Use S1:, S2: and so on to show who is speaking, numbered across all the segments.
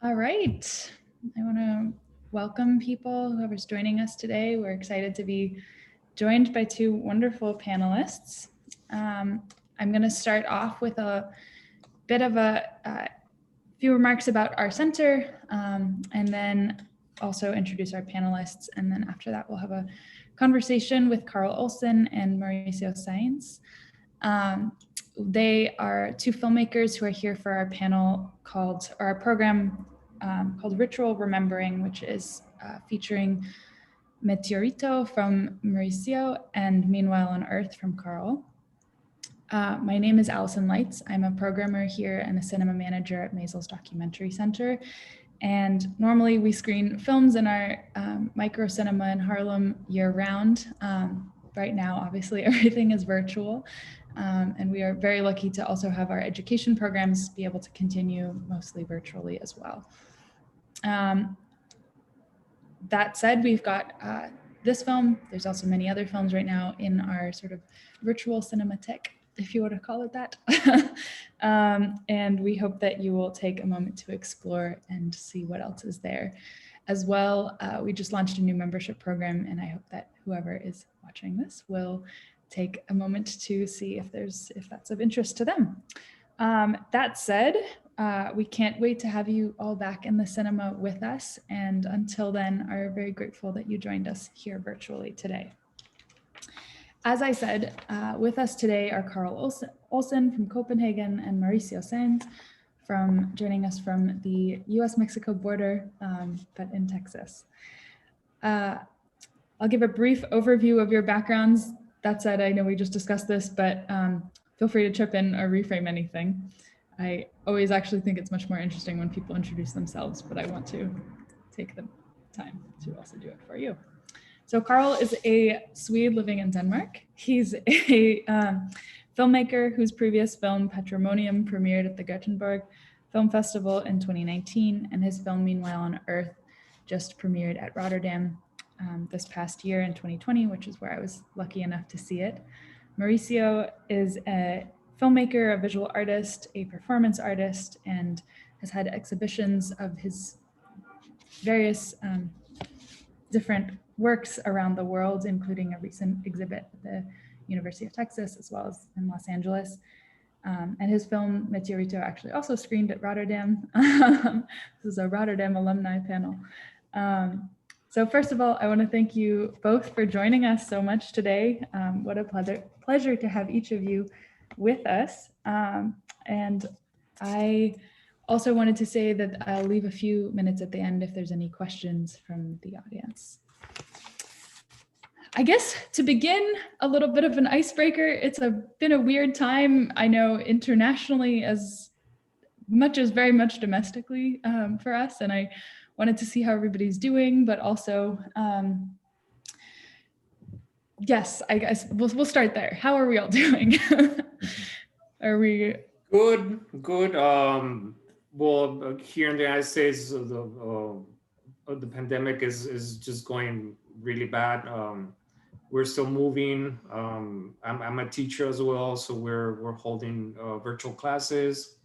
S1: All right. I want to welcome people, whoever's joining us today. We're excited to be joined by two wonderful panelists. I'm going to start off with a bit of a few remarks about our center, and then also introduce our panelists. And then after that, we'll have a conversation with Carl Olsson and Mauricio Sáenz. They are two filmmakers who are here for our panel our program called Ritual Remembering, which is featuring Meteorito from Mauricio and Meanwhile on Earth from Carl. My name is Allison Leitz. I'm a programmer here and a cinema manager at Mazel's Documentary Center. And normally we screen films in our micro cinema in Harlem year round. Right now, obviously, everything is virtual. And we are very lucky to also have our education programs be able to continue mostly virtually as well. That said, we've got this film. There's also many other films right now in our sort of virtual cinematheque, if you want to call it that. And we hope that you will take a moment to explore and see what else is there. As well, we just launched a new membership program, and I hope that whoever is watching this will take a moment to see if that's of interest to them. That said, we can't wait to have you all back in the cinema with us, and until then, are very grateful that you joined us here virtually today. As I said, with us today are Carl Olsson from Copenhagen and Mauricio Sáenz joining us from the US-Mexico border, but in Texas. I'll give a brief overview of your backgrounds. That said, I know we just discussed this, but feel free to chip in or reframe anything. I always actually think it's much more interesting when people introduce themselves, but I want to take the time to also do it for you. So Carl is a Swede living in Denmark. He's a filmmaker whose previous film, PATRONIUM, premiered at the Gothenburg Film Festival in 2019, and his film, Meanwhile on Earth, just premiered at Rotterdam this past year in 2020, which is where I was lucky enough to see it. Mauricio is a filmmaker, a visual artist, a performance artist, and has had exhibitions of his various different works around the world, including a recent exhibit at the University of Texas, as well as in Los Angeles. And his film, Meteorito, actually also screened at Rotterdam. This is a Rotterdam alumni panel. So first of all, I want to thank you both for joining us so much today. What a pleasure to have each of you with us. And I also wanted to say that I'll leave a few minutes at the end if there's any questions from the audience. I guess to begin, a little bit of an icebreaker. It's been a weird time, I know, internationally as much as very much domestically for us. And I wanted to see how everybody's doing, but also, yes, I guess we'll start there. How are we all doing? Are we?
S2: Good. Well, here in the United States, the pandemic is just going really bad. We're still moving. I'm a teacher as well, so we're holding virtual classes.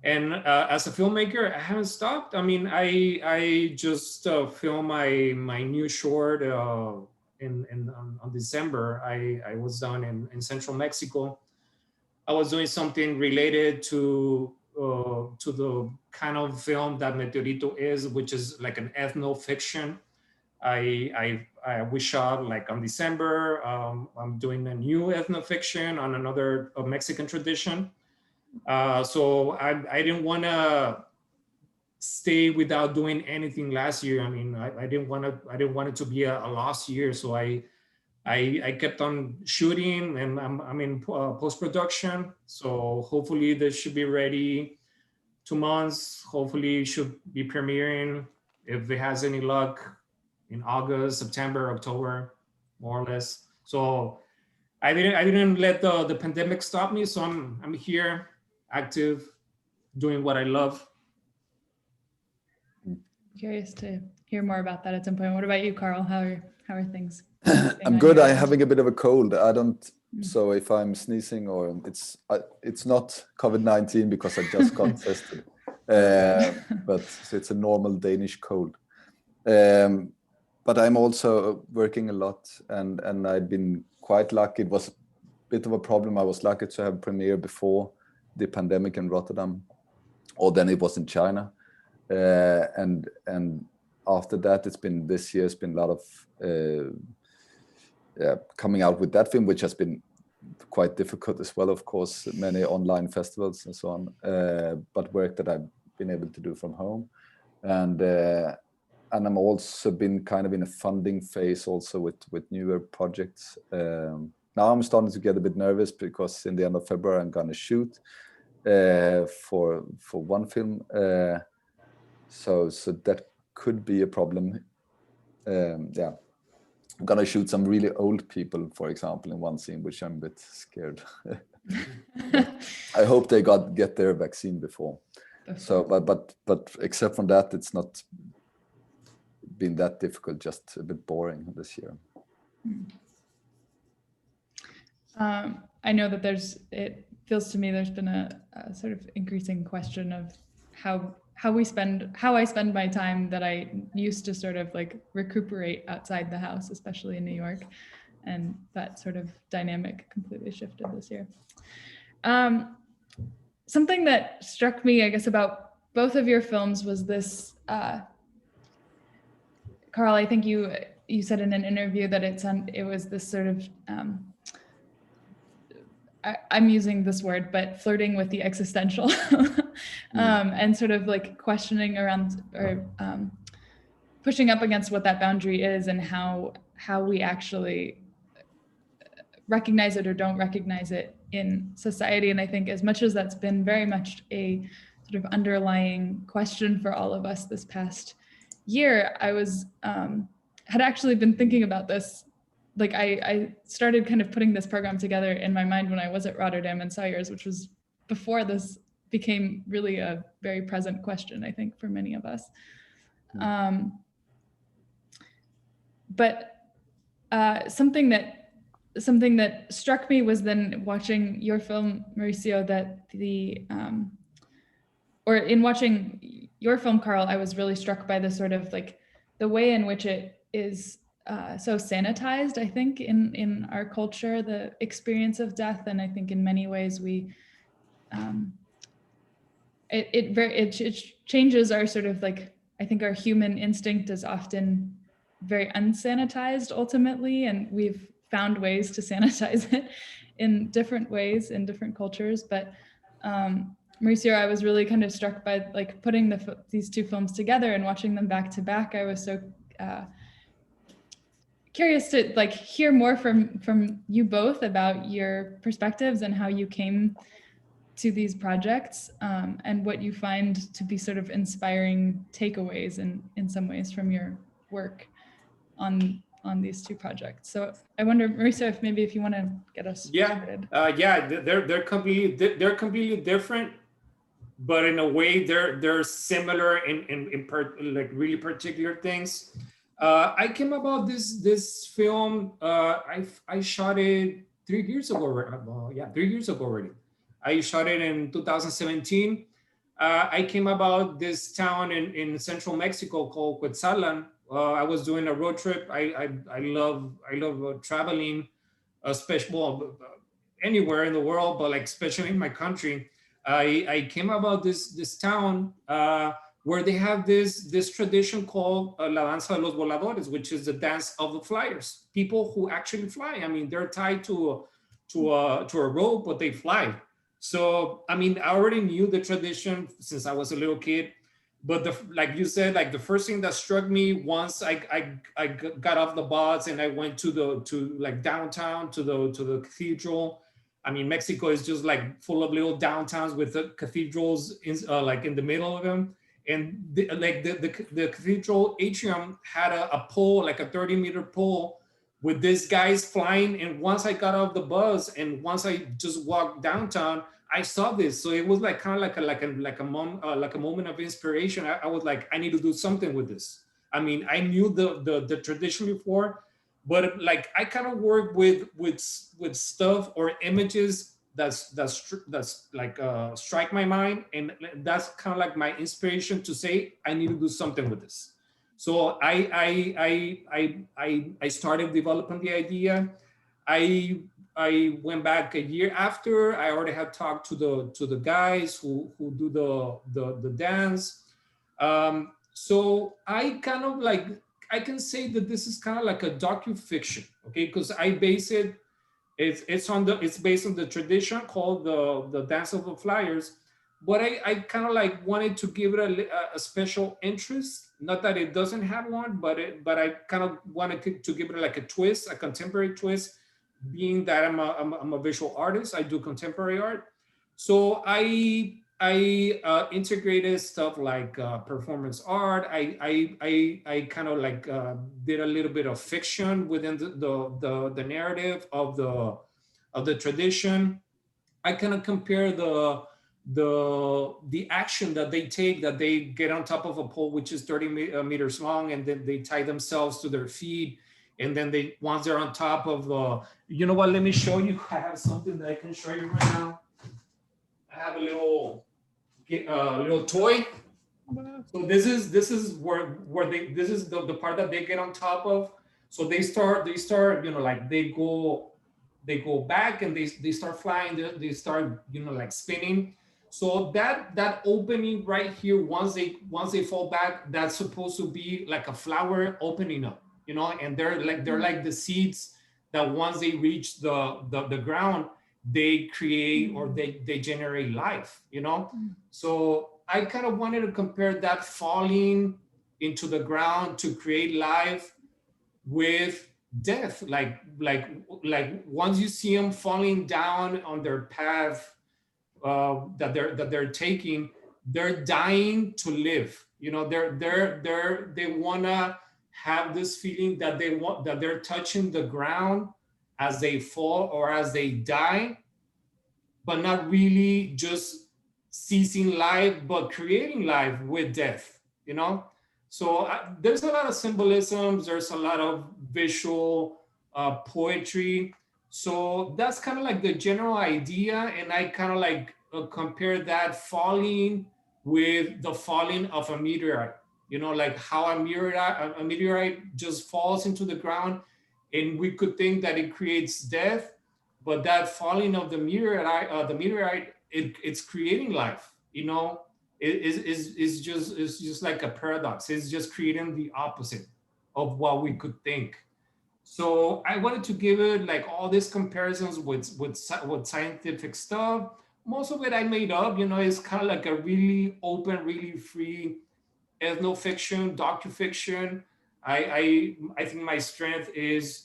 S2: And as a filmmaker, I haven't stopped. I mean, I just filmed my new short on December. I was done in central Mexico. I was doing something related to the kind of film that Meteorito is, which is like an ethno-fiction. We shot like on December. I'm doing a new ethno-fiction on another Mexican tradition. So I didn't want to stay without doing anything last year. I mean, I didn't want it to be a lost year. So I kept on shooting, and I'm in post-production. So hopefully this should be ready 2 months. Hopefully it should be premiering, if it has any luck, in August, September, October, more or less. So I didn't let the pandemic stop me. So I'm here, active, doing what I love.
S1: Curious to hear more about that at some point. What about you, Carl? How are things?
S3: I'm good. I'm having a bit of a cold. I don't. So if I'm sneezing or it's not COVID-19 because I just got tested. but so it's a normal Danish cold. But I'm also working a lot, and I've been quite lucky. It was a bit of a problem. I was lucky to have premiere before the pandemic in Rotterdam, or then it was in China, and after that, this year it's been a lot of coming out with that film, which has been quite difficult as well, of course, many online festivals and so on, but work that I've been able to do from home. And I'm also been kind of in a funding phase also with newer projects. Now I'm starting to get a bit nervous because in the end of February, I'm going to shoot for one film. So that could be a problem. Yeah. I'm gonna shoot some really old people, for example, in one scene, which I'm a bit scared. I hope they get their vaccine before. So, but except from that, it's not been that difficult. Just a bit boring this year.
S1: I know that it feels to me there's been a sort of increasing question of how I spend my time that I used to sort of like recuperate outside the house, especially in New York, and that sort of dynamic completely shifted this year. Something that struck me, I guess, about both of your films was this, Carl, I think you said in an interview that it was this sort of, I'm using this word, but flirting with the existential and sort of like questioning around or pushing up against what that boundary is and how we actually recognize it or don't recognize it in society. And I think as much as that's been very much a sort of underlying question for all of us this past year, I was had actually been thinking about this. Like I started kind of putting this program together in my mind when I was at Rotterdam and Sawyers, which was before this became really a very present question, I think, for many of us. But something that struck me was then watching your film, Mauricio, that or in watching your film, Carl, I was really struck by the sort of like the way in which it is so sanitized, I think, in our culture, the experience of death. And I think in many ways it changes our sort of like, I think our human instinct is often very unsanitized ultimately, and we've found ways to sanitize it in different ways in different cultures. But Mauricio, I was really kind of struck by like putting these two films together and watching them back to back. I was so curious to like hear more from you both about your perspectives and how you came to these projects, and what you find to be sort of inspiring takeaways in some ways from your work on these two projects. So I wonder, Mauricio, if you want to get us started.
S2: They're completely different, but in a way they're similar in like really particular things. I came about this film. I shot it 3 years ago. 3 years ago already. I shot it in 2017. I came about this town in central Mexico called Quetzalan. I was doing a road trip. I love traveling, especially anywhere in the world, but like especially in my country. I came about this town where they have this tradition called La Danza de los Voladores, which is the dance of the flyers. People who actually fly. I mean, they're tied to a rope, but they fly. So, I mean, I already knew the tradition since I was a little kid, but like you said, like the first thing that struck me once I got off the bus and I went to like downtown to the cathedral. I mean, Mexico is just like full of little downtowns with the cathedrals like in the middle of them. And the cathedral atrium had a pole, like a 30-meter pole, with these guys flying. And once I got off the bus and once I just walked downtown, I saw this. So it was like kind of like a moment of inspiration. I was like, I need to do something with this. I mean, I knew the tradition before, but like I kind of work with stuff or images that's like strike my mind, and that's kind of like my inspiration to say I need to do something with this. So I started developing the idea. I went back a year after. I already had talked to the guys who do the dance. So I kind of like, I can say that this is kind of like a docu-fiction, okay? Because I base it, it's based on the tradition called the Dance of the Flyers, but I kind of like wanted to give it a special interest. Not that it doesn't have one, but I kind of wanted to give it like a twist, a contemporary twist, being that I'm a visual artist. I do contemporary art, so I integrated stuff like performance art. I kind of like did a little bit of fiction within the narrative of the tradition. I kind of compare the action that they take, that they get on top of a pole which is 30 meters long, and then they tie themselves to their feet, and then they, once they're on top of you know what, let me show you. I have something that I can show you right now. I have a little toy. So this is where they, this is the part that they get on top of. So they start, you know, like they go back, and they start flying, they start, you know, like spinning. So that opening right here, once they fall back, that's supposed to be like a flower opening up, you know, and they're like the seeds that once they reach the ground, they create, or they generate life, you know. So I kind of wanted to compare that falling into the ground to create life with death. Like once you see them falling down on their path that they're taking, they're dying to live. You know, they wanna have this feeling that they're touching the ground as they fall or as they die, but not really just ceasing life, but creating life with death, you know? So there's a lot of symbolisms, there's a lot of visual poetry. So that's kind of like the general idea. And I kind of like compare that falling with the falling of a meteorite, you know, like how a meteorite just falls into the ground, and we could think that it creates death, but that falling of the meteorite, it's creating life. You know, it's just like a paradox. It's just creating the opposite of what we could think. So I wanted to give it like all these comparisons with scientific stuff. Most of it I made up. You know, it's kind of like a really open, really free ethnofiction, docufiction. I think my strength is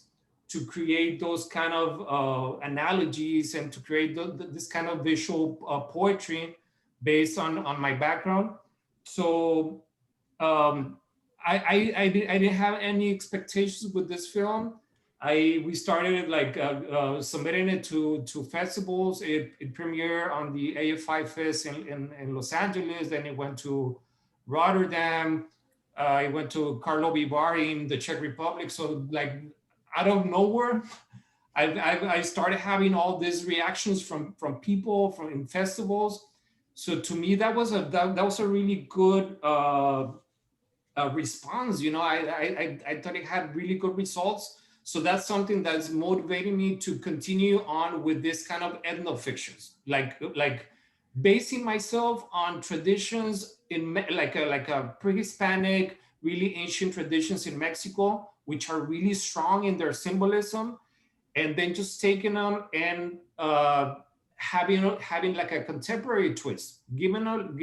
S2: to create those kind of analogies and to create this kind of visual poetry based on my background. So I didn't have any expectations with this film. We started like submitting it to festivals. It premiered on the AFI Fest in Los Angeles. Then it went to Rotterdam. I went to Karlovy Vary in the Czech Republic. So like out of nowhere, I started having all these reactions from people in festivals. So to me, that was a really good response. You know, I thought it had really good results. So that's something that's motivating me to continue on with this kind of ethnofictions, like basing myself on traditions in like a pre-Hispanic, really ancient traditions in Mexico, which are really strong in their symbolism, and then just taking them and having like a contemporary twist, giving them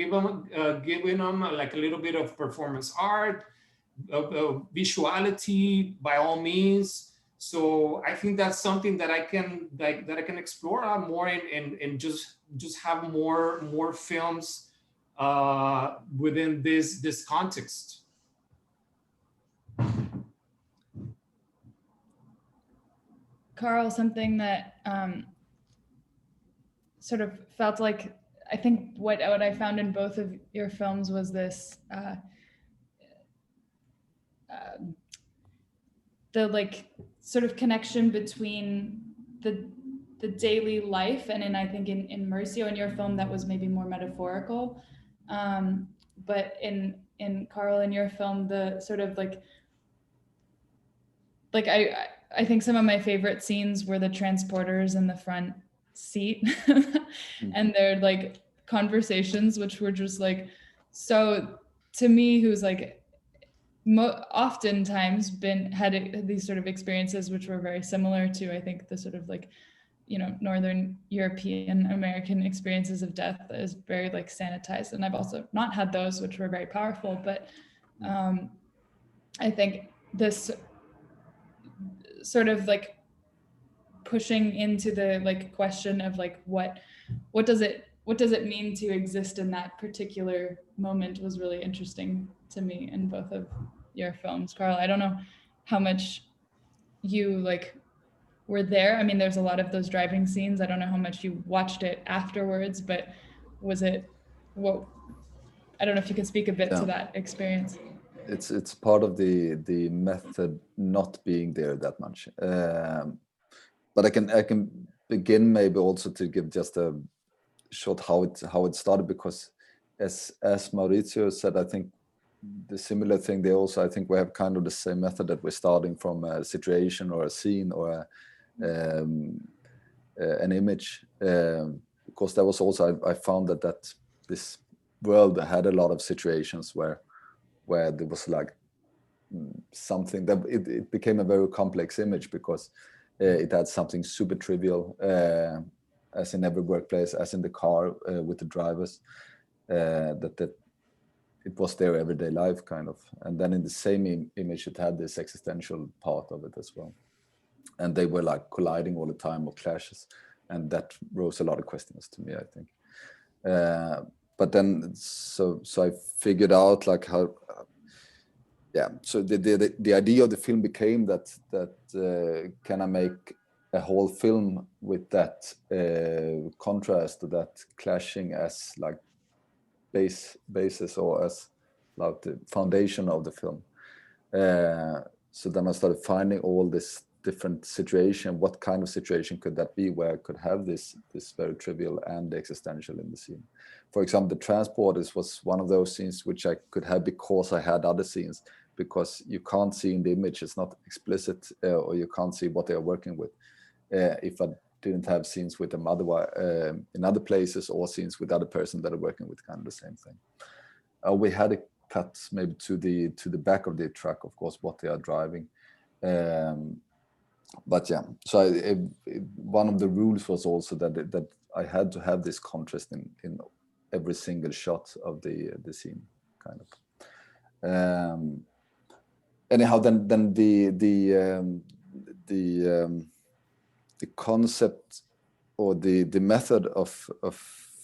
S2: like a little bit of performance art, visuality by all means. So I think that's something that I can explore a lot more and just have more films within this context.
S1: Carl, something that sort of felt like, I think what I found in both of your films was this the like sort of connection between the the daily life, and I think in Mauricio, in your film, that was maybe more metaphorical, but in Carl, in your film, the sort of like I think some of my favorite scenes were the transporters in the front seat and their like conversations, which were just like, so to me, who's like oftentimes had these sort of experiences which were very similar to, I think, the sort of like, you know, Northern European American experiences of death is very like sanitized. And I've also not had those, which were very powerful, but I think this sort of like pushing into the like question of like what does it mean to exist in that particular moment was really interesting to me in both of your films. Carl, I don't know how much you like were there. I mean, there's a lot of those driving scenes. I don't know how much you watched it afterwards, but was it what, I don't know if you could speak a bit to that experience.
S3: It's part of the method not being there that much. But I can begin maybe also to give just a short how it started, because as Mauricio said, I think the similar thing there also, I think we have kind of the same method, that we're starting from a situation or a scene or an image, because that was also I found that this world had a lot of situations where there was like something that it became a very complex image, because it had something super trivial, as in every workplace, as in the car with the drivers, that it was their everyday life kind of. And then in the same image, it had this existential part of it as well. And they were like colliding all the time, or clashes. And that rose a lot of questions to me, I think. But then, so I figured out like how, so the idea of the film became that can I make a whole film with that contrast, that clashing as like basis, or as like the foundation of the film. So then I started finding all this different situation. What kind of situation could that be where I could have this very trivial and existential in the scene? For example, the transporters was one of those scenes which I could have because I had other scenes, because you can't see in the image, it's not explicit, or you can't see what they are working with. If I didn't have scenes with them otherwise in other places, or scenes with other person that are working with kind of the same thing. We had a cut maybe to the back of the truck, of course, what they are driving. But yeah, so one of the rules was also that I had to have this contrast in every single shot of the scene, kind of. Anyhow, then the concept or the method of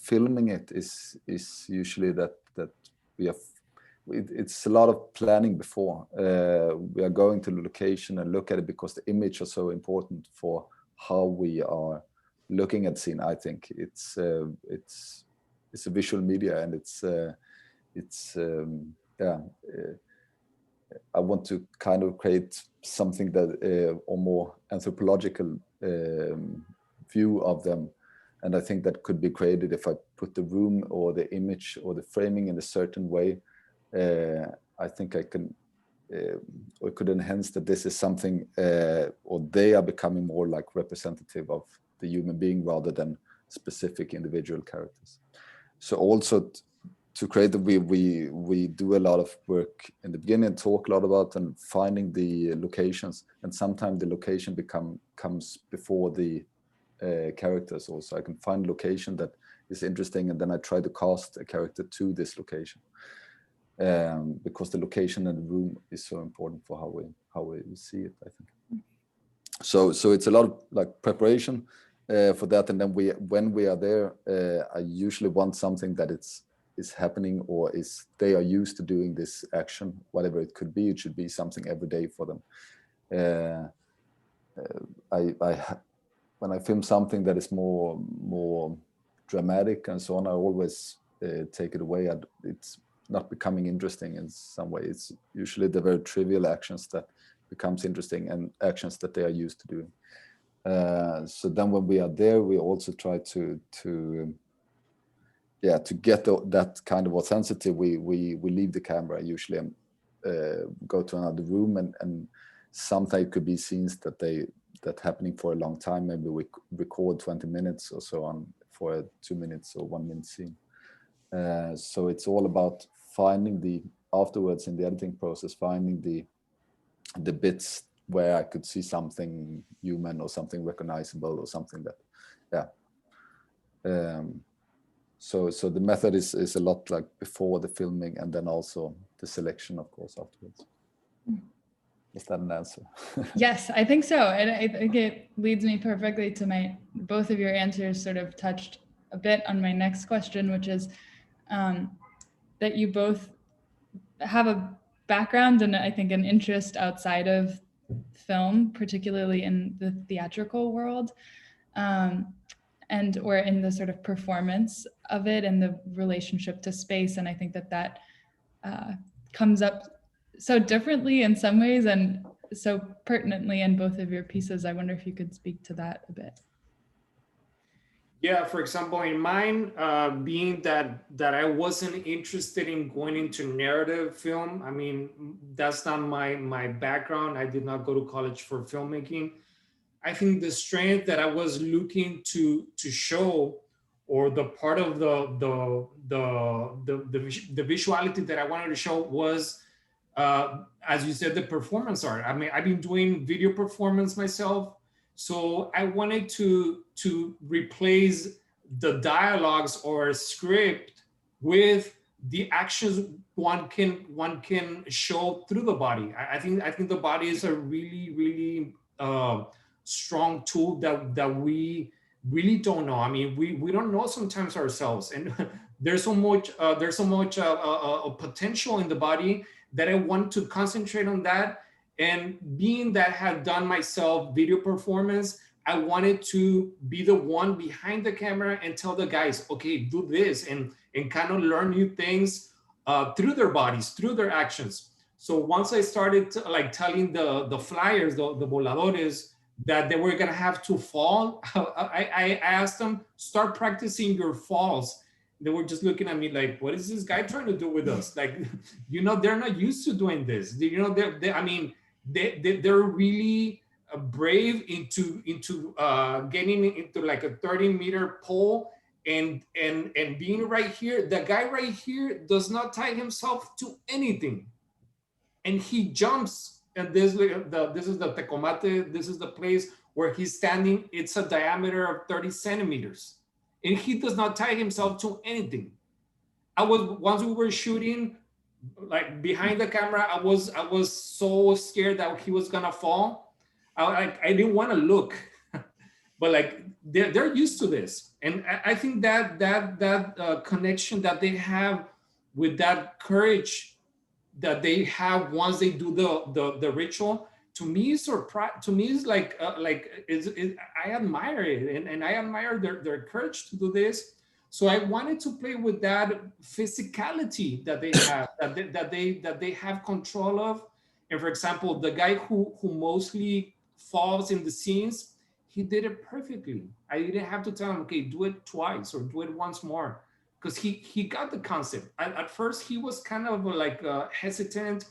S3: filming it is usually that we have. It's a lot of planning before we are going to the location and look at it, because the image is so important for how we are looking at scene. I think it's a visual media, and I want to kind of create something that or more anthropological view of them. And I think that could be created if I put the room or the image or the framing in a certain way. I think I can, or could enhance that this is something, or they are becoming more like representative of the human being rather than specific individual characters. So also to create that, we do a lot of work in the beginning, talk a lot about and finding the locations, and sometimes the location comes before the characters also. I can find a location that is interesting, and then I try to cast a character to this location. Because the location and the room is so important for how we see it, I think. So it's a lot of like preparation for that, and then when we are there, I usually want something that is happening, or they are used to doing this action, whatever it could be. It should be something every day for them. When I film something that is more dramatic and so on, I always take it away. It's not becoming interesting in some way. It's usually the very trivial actions that becomes interesting, and actions that they are used to doing. So then when we are there, we also try to get that kind of authenticity. We leave the camera usually and go to another room, and sometimes it could be scenes that happening for a long time. Maybe we record 20 minutes or so on for a 2 minutes or 1 minute scene. So it's all about finding afterwards in the editing process, finding the bits where I could see something human or something recognizable or something that, So the method is a lot like before the filming, and then also the selection, of course, afterwards. Is that an answer?
S1: Yes, I think so. And I think it leads me perfectly to both of your answers sort of touched a bit on my next question, which is that you both have a background and I think an interest outside of film, particularly in the theatrical world, or in the sort of performance of it and the relationship to space. And I think that comes up so differently in some ways and so pertinently in both of your pieces. I wonder if you could speak to that a bit.
S2: Yeah, for example, in mine, being that I wasn't interested in going into narrative film. I mean, that's not my background. I did not go to college for filmmaking. I think the strength that I was looking to show, or the part of the visuality that I wanted to show was, as you said, the performance art. I mean, I've been doing video performance myself. So I wanted to replace the dialogues or script with the actions one can show through the body. I think the body is a really strong tool that we really don't know. I mean, we don't know sometimes ourselves, and there's so much potential in the body that I want to concentrate on that. And being that I had done myself video performance, I wanted to be the one behind the camera and tell the guys, okay, do this, and kind of learn new things through their bodies, through their actions. So once I started telling the flyers, the voladores, that they were gonna have to fall, I asked them, start practicing your falls. They were just looking at me like, what is this guy trying to do with us? Like, they're not used to doing this. They're really brave into getting into like a 30-meter pole and being right here. The guy right here does not tie himself to anything, and he jumps. And this is the Tecomate. This is the place where he's standing. It's a diameter of 30 centimeters, and he does not tie himself to anything. Once we were shooting, like behind the camera, I was so scared that he was gonna fall. I didn't want to look, but like they're used to this, and I think that connection that they have with that courage that they have once they do the ritual, to me is like I admire it, and I admire their courage to do this. So I wanted to play with that physicality that they have, that they have control of. And for example, the guy who mostly falls in the scenes, he did it perfectly. I didn't have to tell him, okay, do it twice or do it once more, because he got the concept. At first, he was kind of like hesitant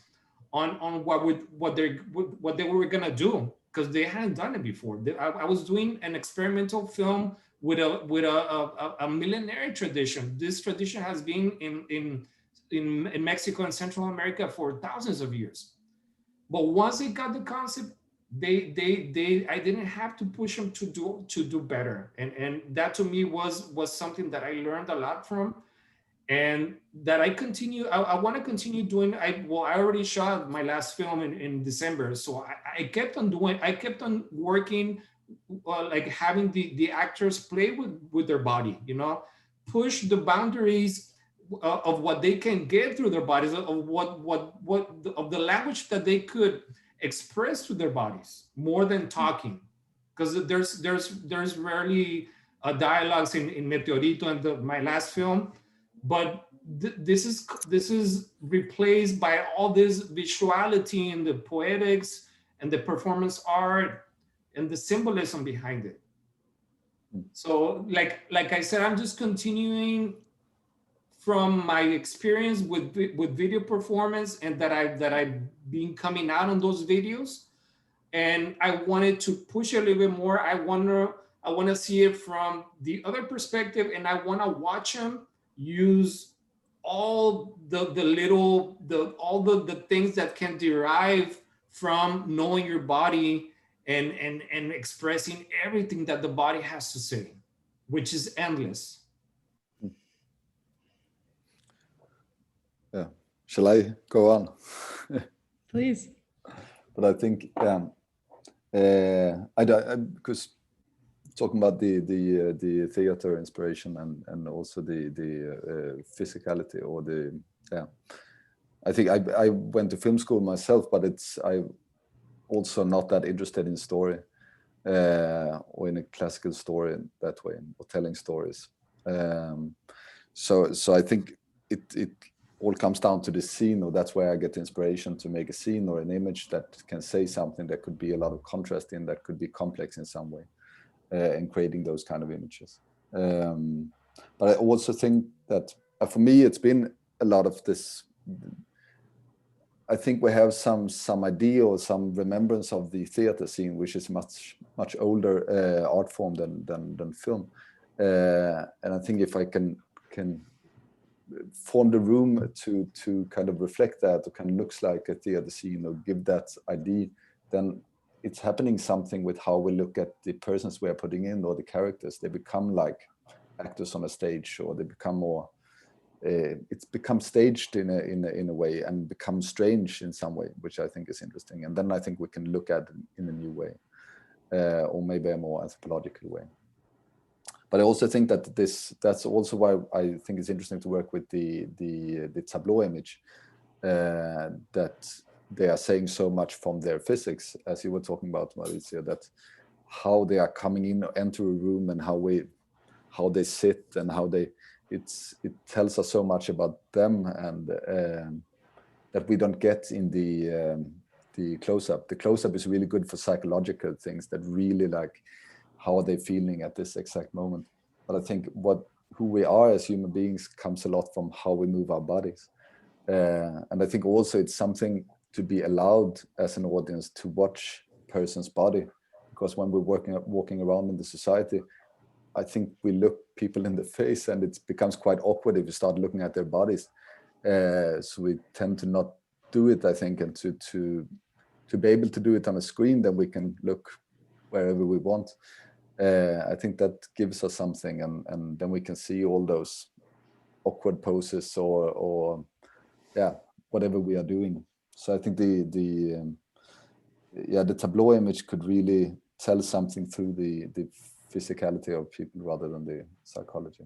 S2: on what they were gonna do, because they hadn't done it before. I was doing an experimental film with a millenary tradition. This tradition has been in Mexico and Central America for thousands of years. But once they got the concept, I didn't have to push them to do better. And that to me was something that I learned a lot from, and that I want to continue doing. I already shot my last film in December. So I kept on working, like having the actors play with their body, push the boundaries of what they can get through their bodies, of of the language that they could express through their bodies, more than talking, because there's rarely dialogues in Meteorito and my last film, but this is replaced by all this visuality and the poetics and the performance art. and the symbolism behind it. So like I said, I'm just continuing from my experience with video performance, and that I've been coming out on those videos, and I wanted to push a little bit more. I want to see it from the other perspective, and I want to watch them use all the things that can derive from knowing your body, and expressing everything that the body has to say, which is endless.
S3: Yeah. Shall I go on?
S1: Please.
S3: But I think, because talking about the theater inspiration and also the physicality, or I think I went to film school myself, but I also not that interested in story, or in a classical story that way, or telling stories. So I think it all comes down to the scene, or that's where I get inspiration to make a scene or an image that can say something, that could be a lot of contrast in, that could be complex in some way, and creating those kind of images. But I also think that for me, it's been a lot of this. I think we have some idea or some remembrance of the theater scene, which is much older art form than film. And I think if I can form the room to kind of reflect that, or kind of looks like a theater scene, or give that idea, then it's happening something with how we look at the persons we are putting in, or the characters. They become like actors on a stage, or they become more. It's become staged in a way, and become strange in some way, which I think is interesting. And then I think we can look at it in a new way, or maybe a more anthropological way. But I also think that that's also why I think it's interesting to work with the tableau image, that they are saying so much from their physics, as you were talking about, Mauricio, that how they are coming in, enter a room, and how they sit, and how it tells us so much about them, and that we don't get in the close-up. The close-up is really good for psychological things, that really like, how are they feeling at this exact moment? But I think who we are as human beings comes a lot from how we move our bodies. And I think also it's something to be allowed as an audience to watch a person's body, because when we're walking around in the society, I think we look people in the face, and it becomes quite awkward if you start looking at their bodies. So we tend to not do it, I think, and to be able to do it on a screen, then we can look wherever we want. I think that gives us something, and then we can see all those awkward poses, or whatever we are doing. So I think the tableau image could really tell something through the physicality of people rather than the psychology.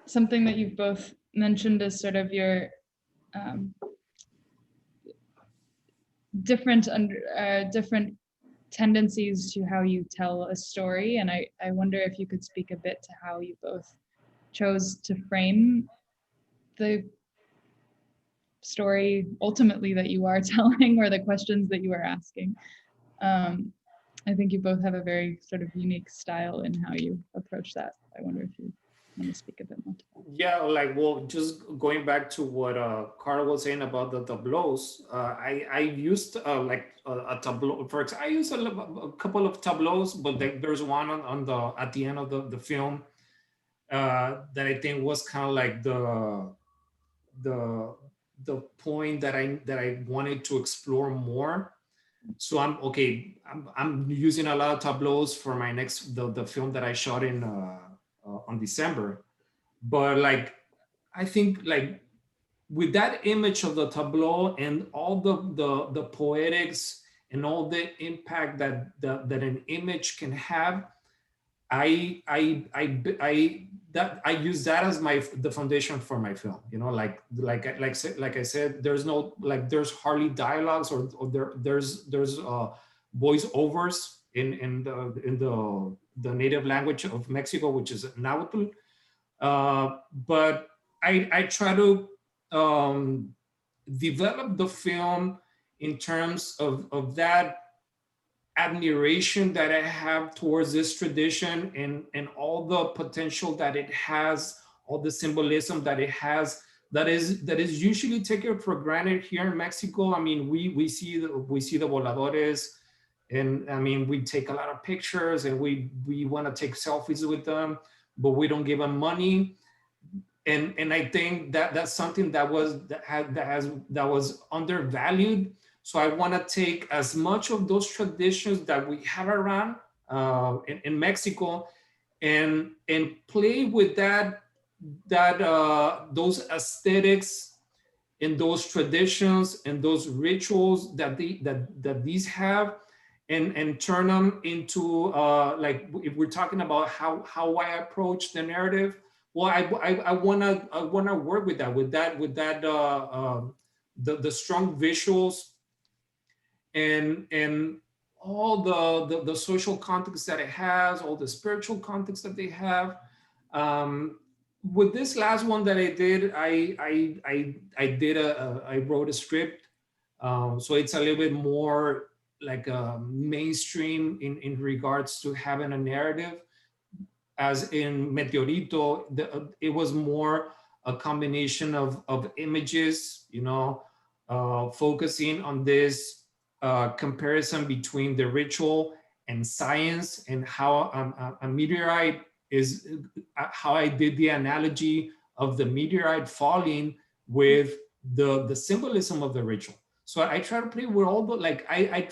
S1: Something that you've both mentioned is sort of your different tendencies to how you tell a story, and I wonder if you could speak a bit to how you both chose to frame the story ultimately that you are telling, or the questions that you are asking. I think you both have a very sort of unique style in how you approach that. I wonder if you want to speak a bit more to that.
S2: Yeah, well, just going back to what Carl was saying about the tableaus, I used a tableau. For example, I used a couple of tableaus, but there's one at the end of the film that I think was kind of like the point that I wanted to explore more. So I'm using a lot of tableaus for my next the film that I shot in on December. But like, I think like with that image of the tableau and all the poetics and all the impact that an image can have, I use that as the foundation for my film. You know, like I said, there's hardly dialogues, or there's voiceovers in the native language of Mexico, which is Nahuatl. But I try to develop the film in terms of that admiration that I have towards this tradition, and all the potential that it has, all the symbolism that it has, that is usually taken for granted here in Mexico. I mean, we see the voladores, and I mean, we take a lot of pictures, and we want to take selfies with them, but we don't give them money. And I think that that's something that was undervalued. So I want to take as much of those traditions that we have around in Mexico, and play with those aesthetics and those traditions and those rituals that these have, and turn them into like, if we're talking about how I approach the narrative. Well, I wanna work with that the strong visuals, and all the social context that it has, all the spiritual context that they have. With this last one that I did, I wrote a script, so it's a little bit more like a mainstream in regards to having a narrative. As in Meteorito, it was more a combination of images, focusing on this comparison between the ritual and science, and how a meteorite is, how I did the analogy of the meteorite falling with the symbolism of the ritual. So I try to play with all the, like, I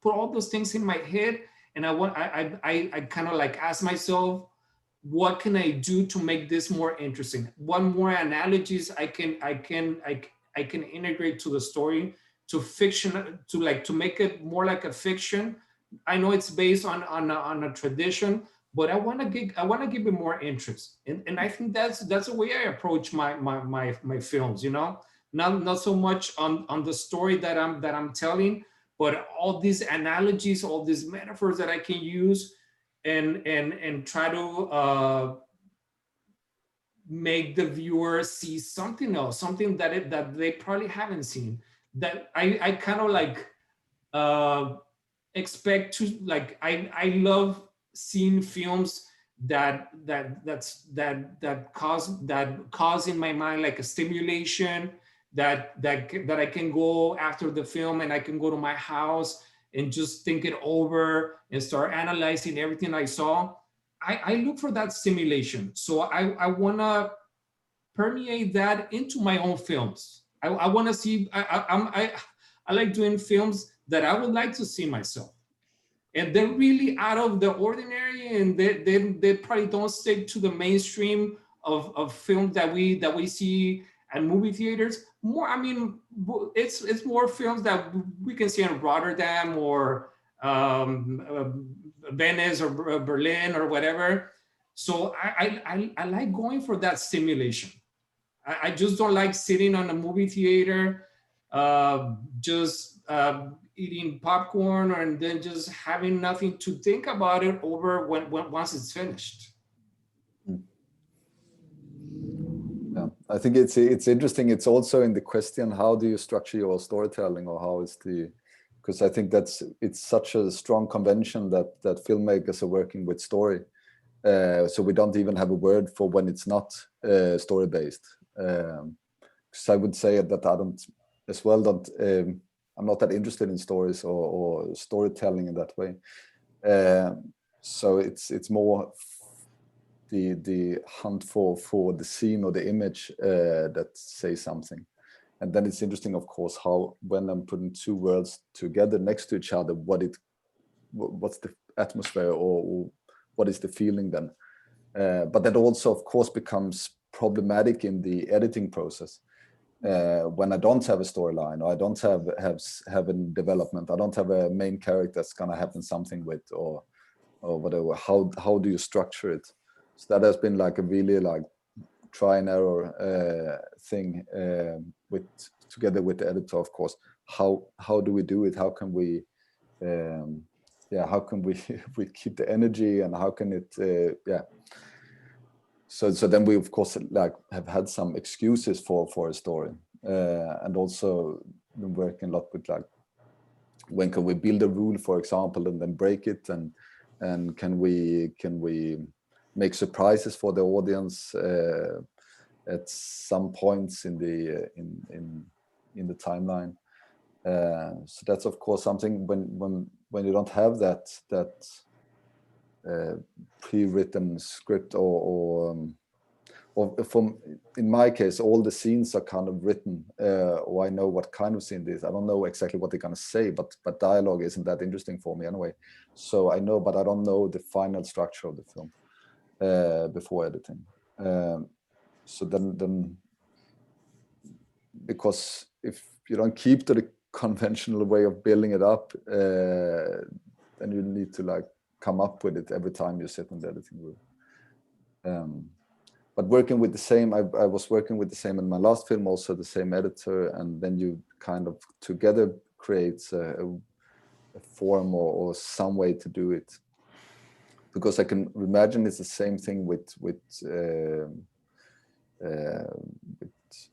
S2: put all those things in my head, and I kind of like ask myself, what can I do to make this more interesting? What more analogies I can integrate to the story, to fiction, to make it more like a fiction. I know it's based on a tradition, but I want to give it more interest, and I think that's the way I approach my films. Not so much on the story that I'm telling, but all these analogies, all these metaphors that I can use, and try to make the viewer see something else, something that they probably haven't seen. That I kind of like expect to, like, I love seeing films that cause in my mind like a stimulation, that I can go after the film, and I can go to my house and just think it over and start analyzing everything I saw. I look for that stimulation. So I want to permeate that into my own films. I want to see, I like doing films that I would like to see myself. And they're really out of the ordinary, and they probably don't stick to the mainstream of films that we see at movie theaters. More, I mean, it's more films that we can see in Rotterdam or Venice or Berlin or whatever. So I like going for that stimulation. I just don't like sitting on a movie theater, just eating popcorn, and then just having nothing to think about it over when once it's finished.
S3: Yeah, I think it's interesting. It's also in the question, how do you structure your storytelling, or how is because I think it's such a strong convention that filmmakers are working with story. So we don't even have a word for when it's not story based. Because I would say that I'm not that interested in stories or storytelling in that way. So it's more the hunt for the scene or the image that says something. And then it's interesting, of course, how when I'm putting two worlds together next to each other, what's the atmosphere, or what is the feeling then? But that also, of course, becomes problematic in the editing process. When I don't have a storyline, or I don't have a development, I don't have a main character that's gonna happen something with, or whatever. How do you structure it? So that has been like a really like try and error thing together with the editor, of course. How do we do it? How can we we keep the energy, and how can it so then we of course like have had some excuses for a story, and also been working a lot with like, when can we build a rule, for example, and then break it, and can we make surprises for the audience at some points in the timeline. So that's of course something when you don't have that pre-written script or from, in my case, all the scenes are kind of written, or I know what kind of scene it is. I don't know exactly what they're gonna say, but dialogue isn't that interesting for me anyway. So I know, but I don't know the final structure of the film before editing. So then, because if you don't keep to the conventional way of building it up, then you need to like come up with it every time you sit in the editing room. But working with the same, I was working with the same in my last film, also the same editor, and then you kind of together create a form or some way to do it. Because I can imagine it's the same thing with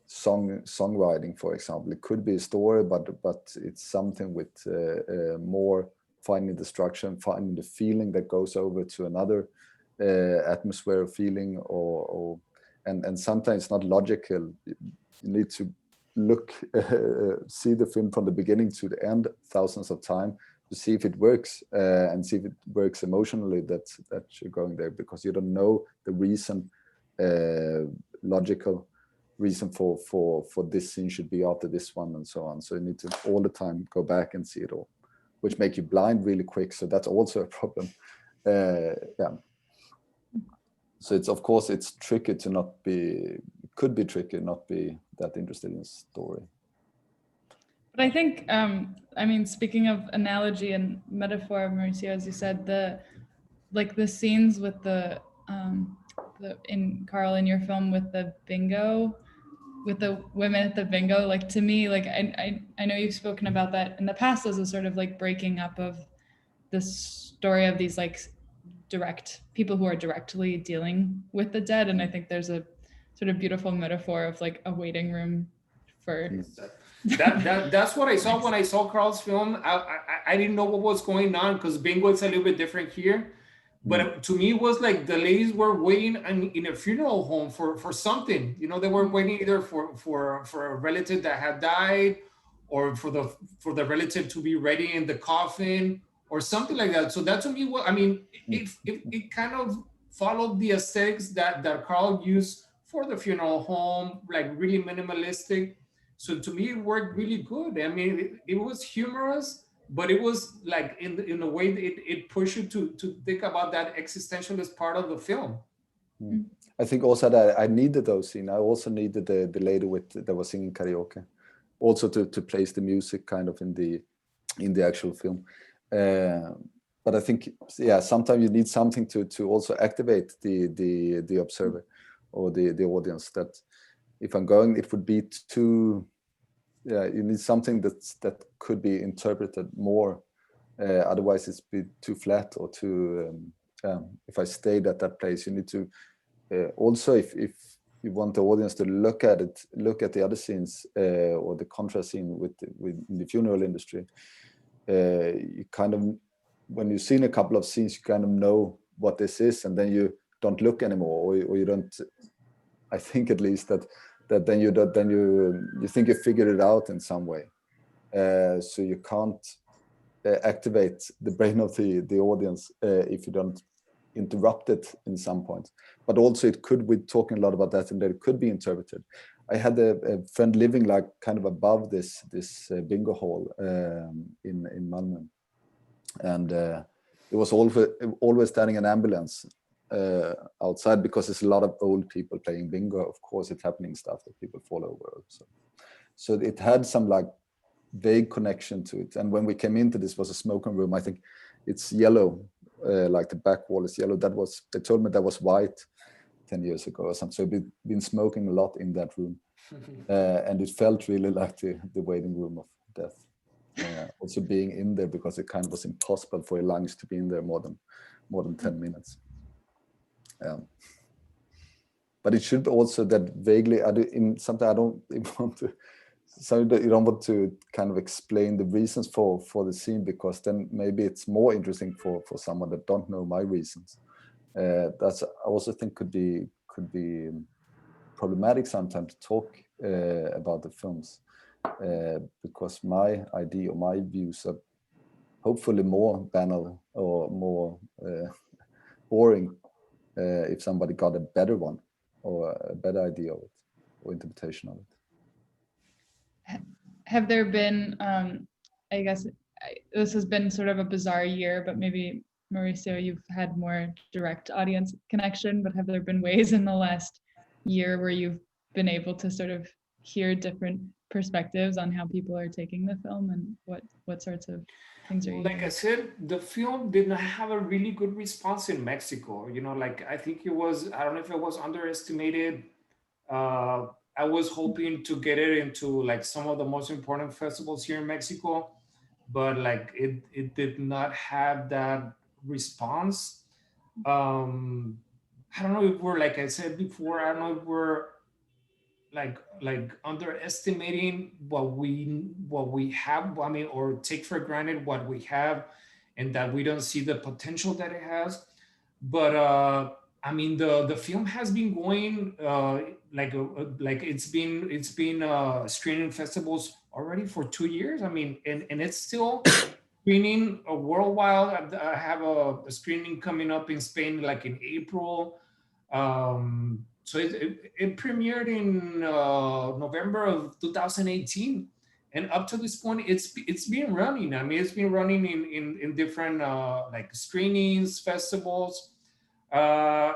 S3: songwriting, for example. It could be a story, but it's something with more finding the structure and finding the feeling that goes over to another atmosphere feeling, and sometimes it's not logical. You need to look see the film from the beginning to the end thousands of times to see if it works, and see if it works emotionally that you're going there, because you don't know the reason, logical reason for this scene should be after this one, and so on. So you need to all the time go back and see it all, which make you blind really quick. So that's also a problem. Yeah. So it's, of course, it's tricky to not be, could be tricky not be that interested in the story.
S1: But I think, I mean, speaking of analogy and metaphor, Mauricio, as you said, the scenes with the in Carl, in your film, with the bingo, with the women at the bingo, like, to me, like, I know you've spoken about that in the past as a sort of like breaking up of the story of these like direct people who are directly dealing with the dead. And I think there's a sort of beautiful metaphor of like a waiting room for
S2: that's what I saw when I saw Carl's film. I didn't know what was going on, because bingo is a little bit different here. But to me, it was like the ladies were waiting in a funeral home for something. You know, they were waiting either for a relative that had died, or for the relative to be ready in the coffin, or something like that. So that to me, I mean, it kind of followed the aesthetics that Carl used for the funeral home, like really minimalistic. So to me, it worked really good. I mean, it was humorous, but it was like in a way that it pushed you to think about that existentialist part of the film.
S3: I think also that I needed those scenes. I also needed the lady that was singing karaoke, also to place the music kind of in the actual film. But I think, yeah, sometimes you need something to also activate the observer or the audience. That if I'm going, it would be too. Yeah, you need something that could be interpreted more. Otherwise, it's be too flat or too. If I stayed at that place, you need to. Also, if you want the audience to look at the other scenes or the contrast scene with the funeral industry, you kind of, when you've seen a couple of scenes, you kind of know what this is, and then you don't look anymore, or you don't. I think at least that then you think you figured it out in some way, so you can't activate the brain of the audience if you don't interrupt it in some point. But also it could, we're talking a lot about that, and that it could be interpreted. I had a friend living like kind of above this bingo hall in Malmö, and it was always standing an ambulance outside, because there's a lot of old people playing bingo. Of course, it's happening stuff that people fall over. So it had some like vague connection to it. And when we came into this, was a smoking room. I think it's yellow, like the back wall is yellow. They told me that was white 10 years ago or something. So we've been smoking a lot in that room, and it felt really like the waiting room of death. Also being in there, because it kind of was impossible for your lungs to be in there more than 10 minutes. But it should also that vaguely, something I don't want to So that you don't want to kind of explain the reasons for the scene, because then maybe it's more interesting for someone that don't know my reasons. That's, I also think, could be problematic sometimes to talk about the films, because my idea or my views are hopefully more banal or more boring if somebody got a better one or a better idea of it or interpretation of it.
S1: Have there been, I guess this has been sort of a bizarre year, but maybe Mauricio, you've had more direct audience connection, but have there been ways in the last year where you've been able to sort of hear different perspectives on how people are taking the film, and what sorts of things are you
S2: Like I
S1: hearing?
S2: said, the film did not have a really good response in Mexico. Like I think it was, I don't know if it was underestimated. I was hoping to get it into like some of the most important festivals here in Mexico, but like it did not have that response. I don't know if we're, like I said before, I don't know if we're like underestimating what we have, I mean, or take for granted what we have, and that we don't see the potential that it has. But I mean, the film has been going like it's been screening festivals already for 2 years. I mean, and it's still screening worldwide. I have a screening coming up in Spain like in April. So it premiered in November of 2018, and up to this point, it's been running. I mean, it's been running in different like screenings, festivals. Uh,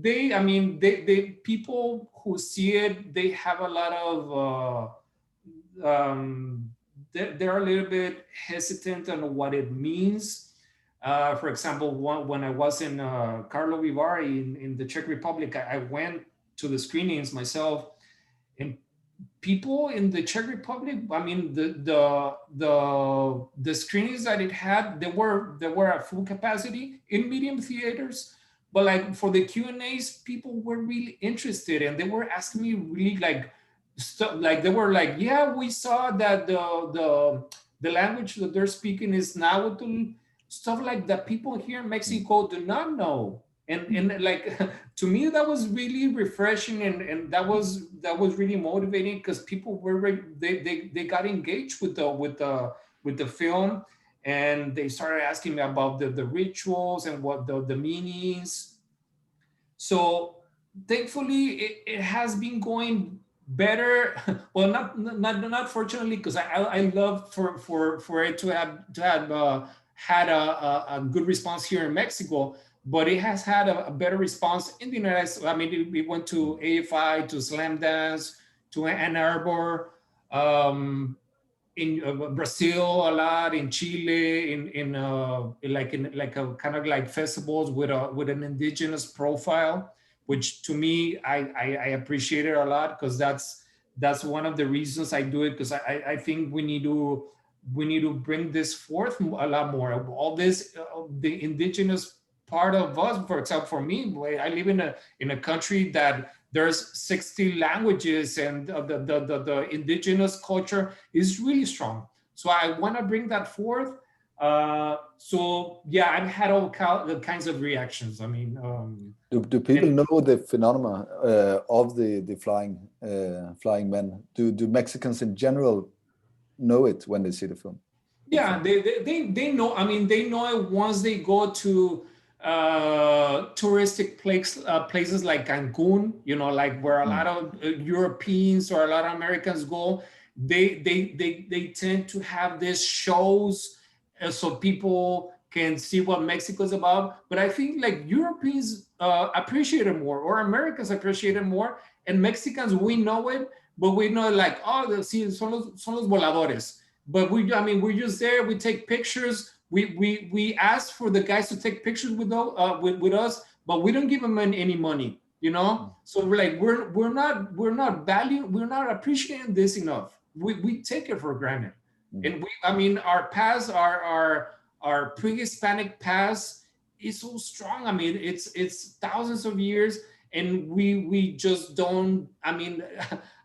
S2: I mean, they people who see it, they have a lot of. They're a little bit hesitant on what it means. For example, when I was in Karlovy Vary in the Czech Republic, I went to the screenings myself, and people in the Czech Republic, I mean, the screenings that it had, they were at full capacity in medium theaters, but like for the Q&As, people were really interested, and they were asking me really like stuff, like they were like, yeah, we saw that the language that they're speaking is Nahuatl, stuff like that people here in Mexico do not know. And like to me that was really refreshing, and that was really motivating, because people were they got engaged with the film, and they started asking me about the rituals and what the meanings. So thankfully it has been going better. Well, not fortunately, because I love for it to have had a good response here in Mexico, but it has had a better response in the United States. I mean, we went to AFI, to Slam Dance, to Ann Arbor, in Brazil a lot, in Chile, in a kind of like festivals with an indigenous profile, which to me I appreciate it a lot, because that's one of the reasons I do it, because I think we need to bring this forth a lot more. All this the indigenous part of us. For example, for me, I live in a country that there's 60 languages, and the indigenous culture is really strong. So I want to bring that forth. So yeah, I've had all kinds of reactions. I mean,
S3: do people know the phenomena of the flying men? Do Mexicans in general know it when they see the film?
S2: Yeah, they know. I mean, they know it once they go to touristic places like Cancun, like where a lot of Europeans or a lot of Americans go. They tend to have these shows, so people can see what Mexico is about. But I think like Europeans appreciate it more, or Americans appreciate it more, and Mexicans, we know it, but we know like, oh, see, son los voladores. But we're just there. We take pictures. We ask for the guys to take pictures with us, but we don't give them any money, So we're like, we're not appreciating this enough. We take it for granted, and our past, our pre-Hispanic past is so strong. I mean, it's thousands of years, and we just don't. I mean,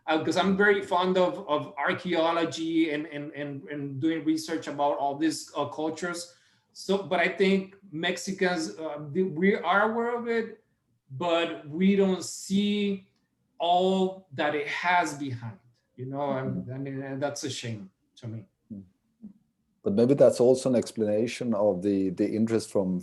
S2: because I'm very fond of archaeology and doing research about all these cultures. So, but I think Mexicans, we are aware of it, but we don't see all that it has behind, you know, and I mean, and that's a shame to me.
S3: But maybe that's also an explanation of the interest from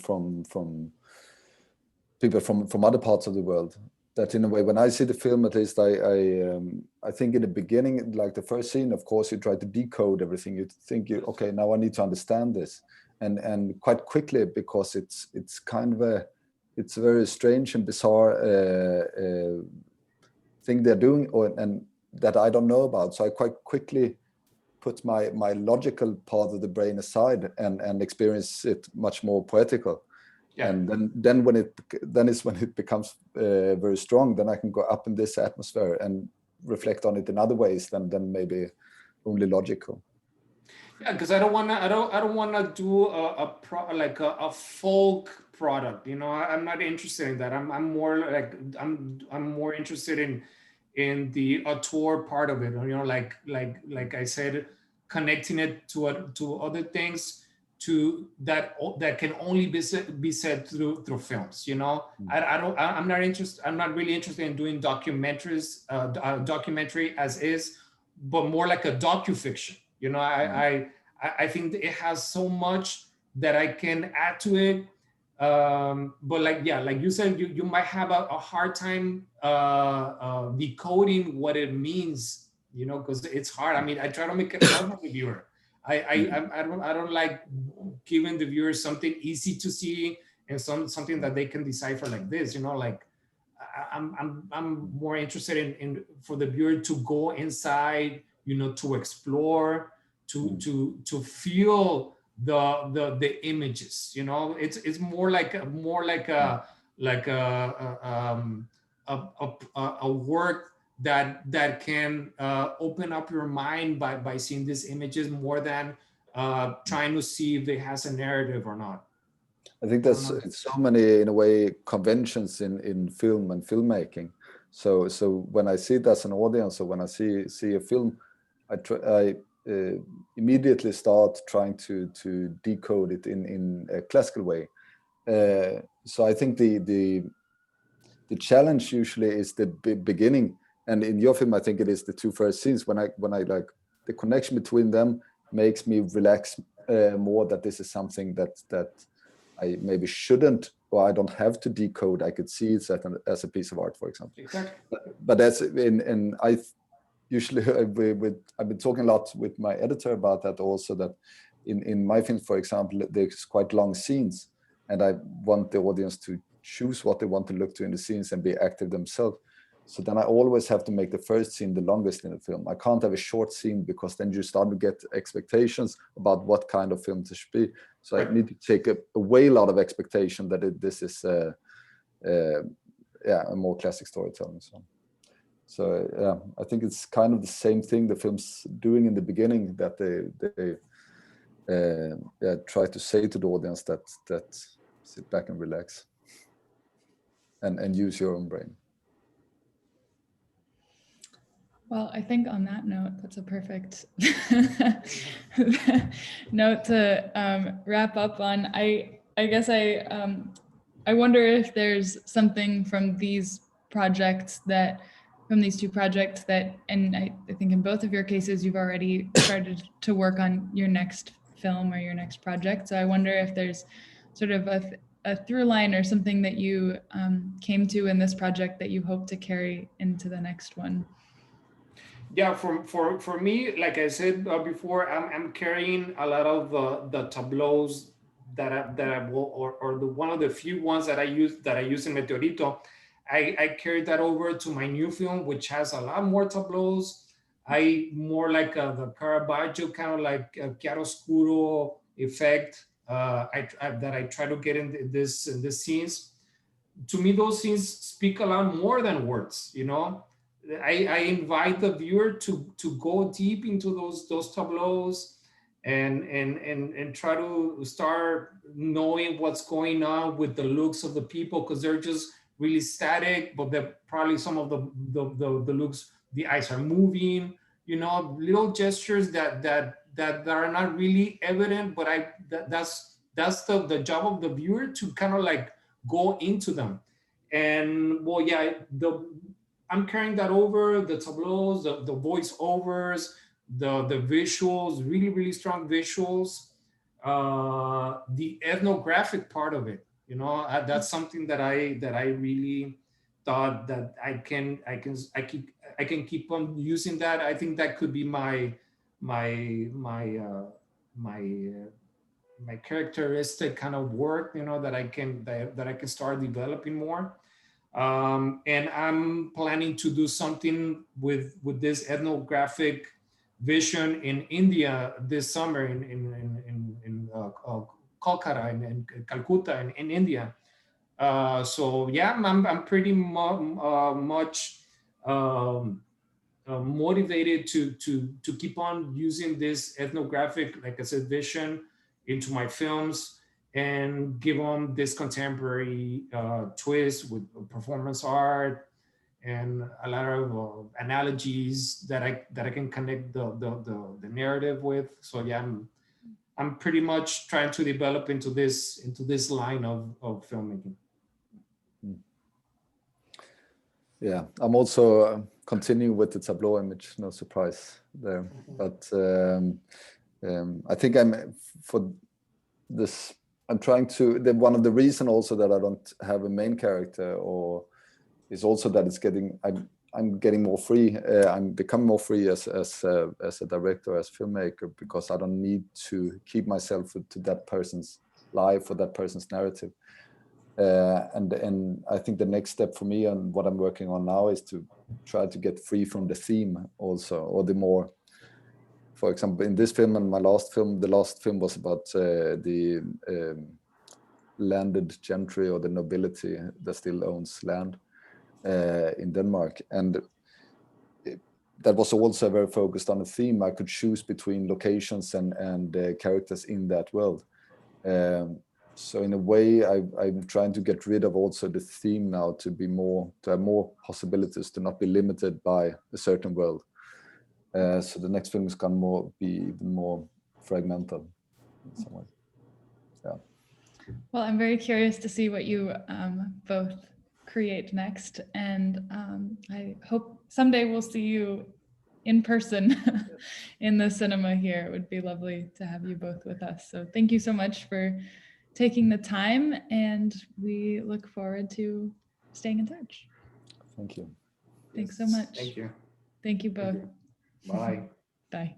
S3: people from other parts of the world. That in a way, when I see the film, at least I think in the beginning, like the first scene, of course, you try to decode everything. You think, okay, now I need to understand this, and quite quickly, because it's kind of it's a very strange and bizarre thing they're doing, and that I don't know about. So I quite quickly put my logical part of the brain aside and experience it much more poetical. Yeah. And then when it becomes very strong, then I can go up in this atmosphere and reflect on it in other ways than maybe only logical.
S2: Yeah, because I don't want to do a folk product. You know, I'm not interested in that. I'm more like I'm more interested in the auteur part of it. You know, like I said, connecting it to other things that can only be said through films. You know, I'm not really interested in doing documentaries, documentary as is, but more like a docufiction. You know, I think it has so much that I can add to it. But like you said, you might have a hard time decoding what it means, you know, because it's hard. I mean, I try to make it hard for the viewer. I don't like giving the viewer something easy to see and something that they can decipher like this, you know, like I'm more interested in for the viewer to go inside, you know, to explore, to feel the images, you know. It's more like a work that can open up your mind by seeing these images more than trying to see if it has a narrative or not.
S3: I think there's so many, in a way, conventions in film and filmmaking. So when I see it as an audience, or when I see a film, I immediately start trying to decode it in a classical way. So I think the challenge usually is the beginning, and in your film I think it is the two first scenes. When I like the connection between them makes me relax more, that this is something that I maybe shouldn't, or I don't have to decode. I could see it as a piece of art, for example.
S2: Exactly.
S3: But that's and I usually I've been talking a lot with my editor about that also, that in my films, for example, there's quite long scenes, and I want the audience to choose what they want to look to in the scenes and be active themselves. So then I always have to make the first scene the longest in the film. I can't have a short scene, because then you start to get expectations about what kind of film this should be. So I need to take away a lot of expectation that this is a more classic storytelling. So yeah, I think it's kind of the same thing the film's doing in the beginning, that they try to say to the audience that sit back and relax and use your own brain.
S1: Well, I think on that note, that's a perfect note to wrap up on. I guess I wonder if there's something from these projects from these two projects that, and I think in both of your cases, you've already started to work on your next film or your next project. So I wonder if there's sort of a through line or something that you came to in this project that you hope to carry into the next one.
S2: Yeah, for me, like I said before, I'm carrying a lot of the tableaus that I will, or one of the few ones that I use in Meteorito. I carried that over to my new film, which has a lot more tableaus. I more like the Caravaggio kind of like chiaroscuro effect that I try to get in this scenes. To me, those scenes speak a lot more than words, you know. I invite the viewer to go deep into those tableaus and try to start knowing what's going on with the looks of the people, because they're just really static, but they're probably some of the looks the eyes are moving, you know, little gestures that are not really evident, but that's the job of the viewer to kind of like go into them. And well, yeah, I'm carrying that over, the tableaus, the voiceovers, the visuals, really strong visuals, the ethnographic part of it. You know, that's something that I really thought that I can keep on using that. I think that could be my characteristic kind of work, you know, that I can start developing more. And I'm planning to do something with this ethnographic vision in India this summer in Kolkata in Calcutta in India. So yeah, I'm pretty much motivated to keep on using this ethnographic, like I said, vision into my films and give them this contemporary twist with performance art and a lot of analogies that I can connect the narrative with. So yeah, I'm pretty much trying to develop into this line of filmmaking.
S3: Yeah, I'm also continuing with the tableau image, no surprise there. But I think I'm trying to, one of the reasons also that I don't have a main character or is also that it's I'm getting more free. I'm becoming more free as a director, as filmmaker, because I don't need to keep myself to that person's life or that person's narrative. And I think the next step for me and what I'm working on now is to try to get free from the theme also, or the more, for example, in this film and my last film, the last film was about the landed gentry or the nobility that still owns land in Denmark. And that was also very focused on a theme. I could choose between locations and characters in that world. So in a way, I'm trying to get rid of also the theme now to have more possibilities, to not be limited by a certain world. So the next film is going to be even more fragmented in some way. Yeah.
S1: Well, I'm very curious to see what you both create next, and I hope someday we'll see you in person in the cinema here. It would be lovely to have you both with us. So thank you so much for taking the time, and we look forward to staying in touch.
S3: Thank you.
S1: Thanks so much.
S2: Thank you.
S1: Thank you both.
S2: Thank you. Bye.
S1: Bye.